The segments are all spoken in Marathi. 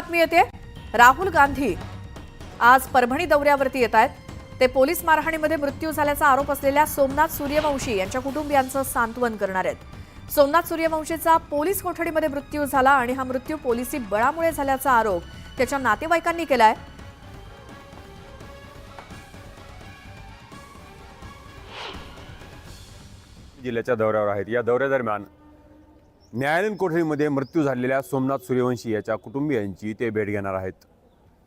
बातमी येते। राहुल गांधी आज परभणी दौऱ्यावरती येत आहेत। ते पोलीस मारहाणीमध्ये मृत्यू झाल्याचा आरोप असलेल्या सोमनाथ सूर्यवंशी यांच्या कुटुंबियांचं सांत्वन करणार आहेत। सोमनाथ सूर्यवंशीचा पोलीस कोठडीमध्ये मृत्यू झाला आणि हा मृत्यू पोलिसी बळामुळे झाल्याचा आरोप त्याच्या नातेवाईकांनी केलाय। जिल्ह्याच्या दौऱ्यावर आहेत। या दौऱ्यादरम्यान न्यायालयीन कोठडीमध्ये मृत्यू झालेल्या सोमनाथ सूर्यवंशी याच्या कुटुंबियांची ते भेट घेणार आहेत।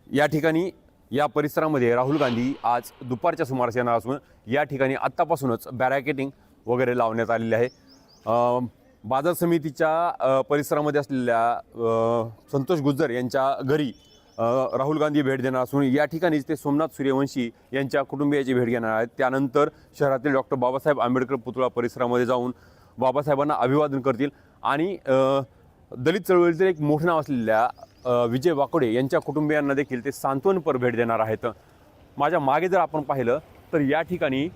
या ठिकाणी या परिसरामध्ये राहुल गांधी आज दुपारच्या सुमारास येणार असून या ठिकाणी आत्तापासूनच बॅरिकेडिंग वगैरे लावण्यात आलेले आहे। बाजार समितीच्या परिसरामध्ये असलेल्या संतोष गुज्जर यांच्या घरी राहुल गांधी भेट देणार असून या ठिकाणीच ते सोमनाथ सूर्यवंशी यांच्या कुटुंबियाची भेट घेणार आहेत। त्यानंतर शहरातील डॉक्टर बाबासाहेब आंबेडकर पुतळा परिसरामध्ये जाऊन बाबासाहेबांना अभिवादन करतील आणि दलित चळवळीतील एक मोठं नाव असलेल्या विजय वाकोडे यांच्या कुटुंबियांना देखील ते सांत्वनपर भेट देणार आहेत। माझ्या मागे जर आपण पाहिलं तर या ठिकाणी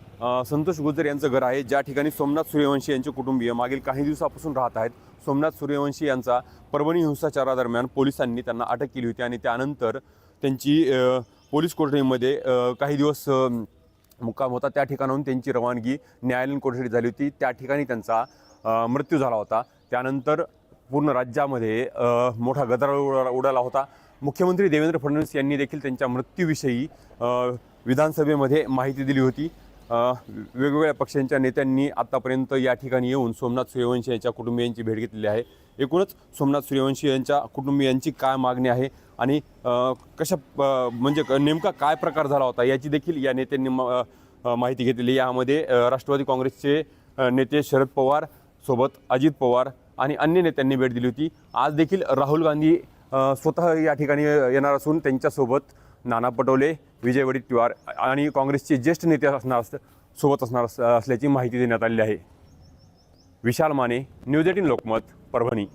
संतोष गुज्जर यांचं घर आहे, ज्या ठिकाणी सोमनाथ सूर्यवंशी यांचे कुटुंबीय मागील काही दिवसापासून राहत आहेत। सोमनाथ सूर्यवंशी यांचा परभणी हिंसाचारादरम्यान पोलिसांनी त्यांना अटक केली होती आणि त्यानंतर त्यांची पोलीस कोठडीमध्ये काही दिवस मुक्काम होता। त्या ठिकाणाहून त्यांची रवानगी न्यायालयीन कोठडीत झाली होती। त्या ठिकाणी त्यांचा मृत्यू झाला होता। त्यानंतर पूर्ण राज्यामध्ये मोठा गदारोळ उडाला होता। मुख्यमंत्री देवेंद्र फडणवीस यांनी देखील त्यांच्या मृत्यूविषयी विधानसभेमध्ये माहिती दिली होती। वेगवेगळ्या पक्षांच्या नेत्यांनी आतापर्यंत या ठिकाणी येऊन सोमनाथ सूर्यवंशी यांच्या कुटुंबियांची भेट घेतलेली आहे। एकूणच सोमनाथ सूर्यवंशी यांच्या कुटुंबियांची काय मागणी आहे आणि कशा म्हणजे नेमका काय प्रकार झाला होता याची देखील या नेत्यांनी माहिती घेतलेली। यामध्ये राष्ट्रवादी काँग्रेसचे नेते शरद पवार सोबत अजित पवार आणि अन्य नेत्यांनी भेट दिली होती। आज देखील राहुल गांधी स्वतः या ठिकाणी येणार असून त्यांच्यासोबत नाना पटोले, विजय वडेट्टीवार आणि काँग्रेसचे ज्येष्ठ नेते सोबत असल्याची माहिती देण्यात आलेली आहे। विशाल माने, न्यूज 18 लोकमत, परभणी।